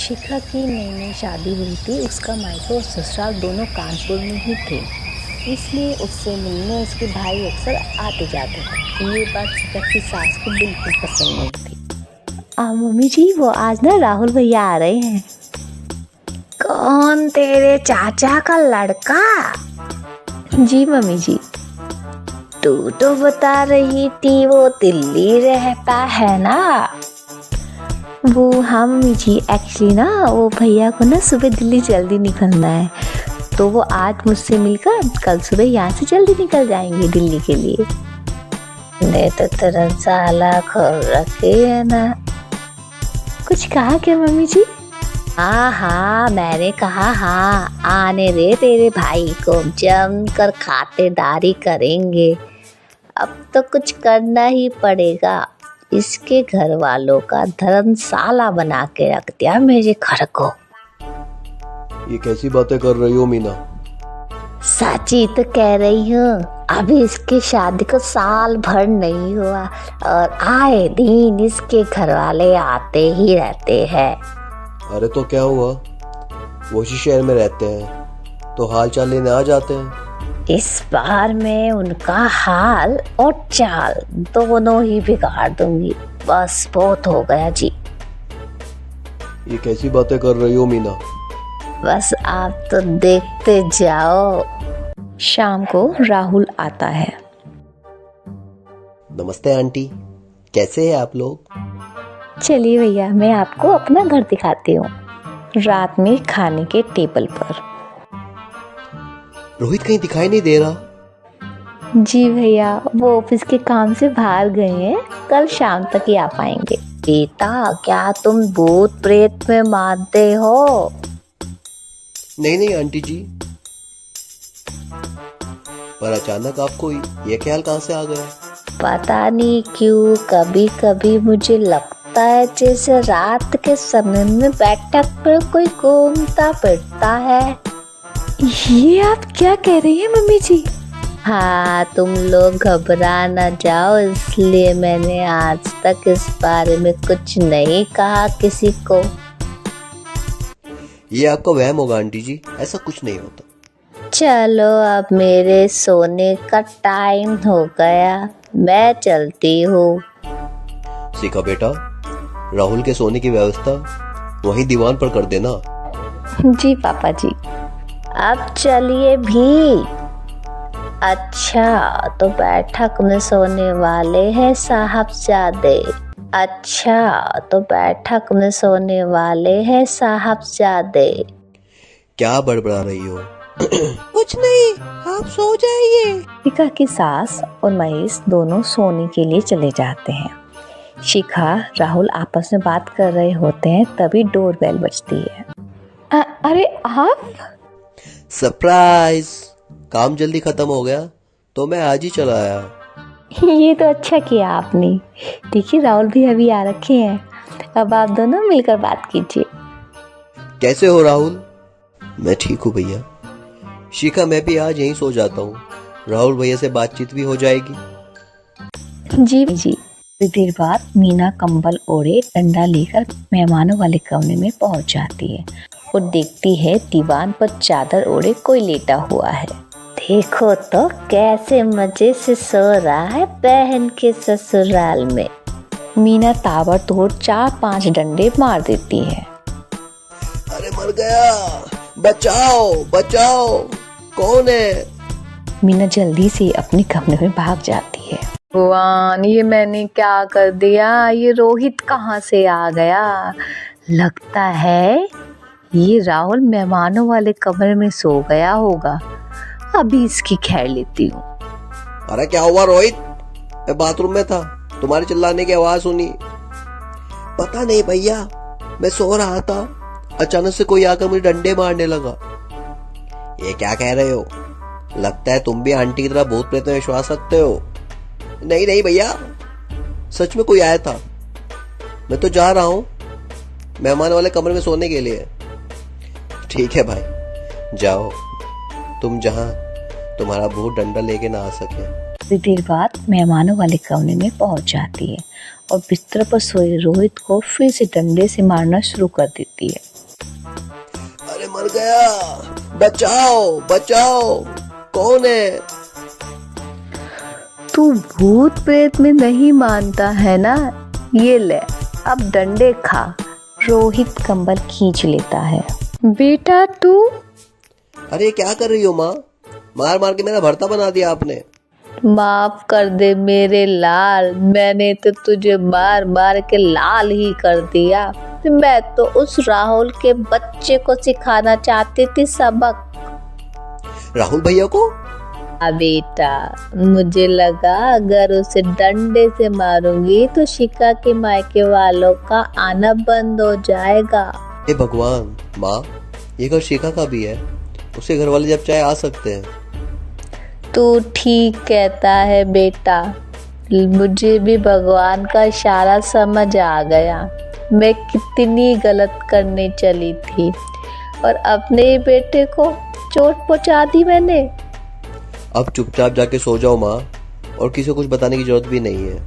शिखा की नई नई शादी हुई थी। उसका मायका और ससुराल दोनों कानपुर में ही थे, इसलिए उससे मिलने उसके भाई अक्सर आते जाते थे। ये बात शिखा की सास को बिल्कुल पसंद नहीं थी। मम्मी जी, वो आज ना राहुल भैया आ रहे हैं। कौन, तेरे चाचा का लड़का? जी मम्मी जी। तू तो बता रही थी वो दिल्ली रहता है ना। वो हाँ मम्मी जी, एक्चुअली ना वो भैया को ना सुबह दिल्ली जल्दी निकलना है, तो वो आज मुझसे मिलकर कल सुबह यहाँ से जल्दी निकल जाएंगे दिल्ली के लिए। ने तो तेरा साला खोल रखी है ना। कुछ कहा क्या मम्मी जी? हाँ, मैंने कहा हाँ, आने दे तेरे भाई को, जम कर खातेदारी करेंगे। अब तो कुछ करना ही पड़ेगा। इसके घर वालों का धर्मशाला बना के रख दिया मेरे घर को। ये कैसी बातें कर रही हो मीना? सच्ची तो कह रही हूँ। अभी इसकी शादी को साल भर नहीं हुआ और आए दिन इसके घर वाले आते ही रहते हैं। अरे तो क्या हुआ, वो इसी शहर में रहते हैं तो हाल चाल लेने आ जाते हैं। इस बार मैं उनका हाल और चाल दोनों ही बिगाड़ दूंगी। बस बहुत हो गया जी। ये कैसी बातें कर रही हो मीना? बस आप तो देखते जाओ। शाम को राहुल आता है। नमस्ते आंटी, कैसे हैं आप लोग? चलिए भैया, मैं आपको अपना घर दिखाती हूँ। रात में खाने के टेबल पर। रोहित कहीं दिखाई नहीं दे रहा। जी भैया, वो ऑफिस के काम से बाहर गए हैं, कल शाम तक ही आ पाएंगे। बेटा, क्या तुम भूत प्रेत में मानते हो? नहीं आंटी जी, पर अचानक आपको ये ख्याल कहाँ से आ गया? पता नहीं क्यों कभी कभी मुझे लगता है जैसे रात के समय में बैठक पर कोई घूमता फिरता है। ये आप क्या कह रही हैं मम्मी जी? हाँ, तुम लोग घबरा न जाओ, इसलिए मैंने आज तक इस बारे में कुछ नहीं कहा किसी को। ये आपका वहम होगा आंटी जी, ऐसा कुछ नहीं होता। चलो, अब मेरे सोने का टाइम हो गया, मैं चलती हूँ। शिखा बेटा, राहुल के सोने की व्यवस्था वहीं दीवान पर कर देना। जी पापा जी। अब चलिए भी। अच्छा, तो बैठक में सोने वाले हैं साहबजादे। क्या बड़बड़ा रही हो? कुछ नहीं, आप सो जाइए। शिखा की सास और महेश दोनों सोने के लिए चले जाते हैं। शिखा राहुल आपस में बात कर रहे होते हैं, तभी डोरबेल बजती है। अरे आप? सरप्राइज! काम जल्दी खत्म हो गया तो मैं आज ही चला आया। ये तो अच्छा किया आपने। देखिए, राहुल भी अभी आ रखे हैं, अब आप दोनों मिलकर बात कीजिए। कैसे हो राहुल? मैं ठीक हूँ भैया। शिखा, मैं भी आज यहीं सो जाता हूँ, राहुल भैया से बातचीत भी हो जाएगी। जी। कुछ देर बाद मीना कंबल ओढ़े डंडा लेकर मेहमानों वाले कमरे में पहुंच जाती है और देखती है दीवान पर चादर ओढ़े कोई लेटा हुआ है। देखो तो कैसे मजे से सो रहा है बहन के ससुराल में। मीना ताबड़तोड़ 4-5 डंडे मार देती है। अरे मर गया, बचाओ, कौन है? मीना जल्दी से अपने कमरे में भाग जाती है। भगवान, ये मैंने क्या कर दिया? ये रोहित कहाँ से आ गया? लगता है ये राहुल मेहमानों वाले कमरे में सो गया होगा। अभी इसकी खैर लेती हूँ। अरे क्या हुआ रोहित? मैं बाथरूम में था, तुम्हारे चिल्लाने की आवाज सुनी। पता नहीं भैया, मैं सो रहा था, अचानक से कोई आकर मुझे डंडे मारने लगा। ये क्या कह रहे हो? लगता है तुम भी आंटी की तरह भूत प्रेत में विश्वास रखते हो। नहीं भैया, सच में कोई आया था। मैं तो जा रहा हूँ मेहमान वाले कमरे में सोने के लिए। ठीक है भाई, जाओ तुम जहाँ तुम्हारा भूत डंडा लेके ना आ सके। थोड़ी देर बाद मेहमानों वाले कमरे में पहुंच जाती है और बिस्तर पर सोए रोहित को फिर से डंडे से मारना शुरू कर देती है। मर गया, बचाओ बचाओ, कौन है? तू भूत प्रेत में नहीं मानता है ना, ये ले अब डंडे खा। रोहित कंबल खींच लेता है। बेटा तू अरे क्या कर रही हो माँ? मार मार के मेरा भरता बना दिया आपने। माफ कर दे मेरे लाल, मैंने तो तुझे मार मार के लाल ही कर दिया। मैं तो उस राहुल के बच्चे को सिखाना चाहती थी सबक। राहुल भैया को? बेटा मुझे लगा अगर उसे डंडे से मारूंगी तो शिका के मायके वालों का आना बंद हो जाएगा। हे भगवान माँ, ये घर शिखा का भी है, उसके घर वाले जब चाहे आ सकते हैं। तू ठीक कहता है बेटा, मुझे भी भगवान का इशारा समझ आ गया। मैं कितनी गलत करने चली थी और अपने ही बेटे को चोट पहुंचा दी मैंने। अब चुपचाप जाके सो जाओ माँ, और किसी को कुछ बताने की जरूरत भी नहीं है।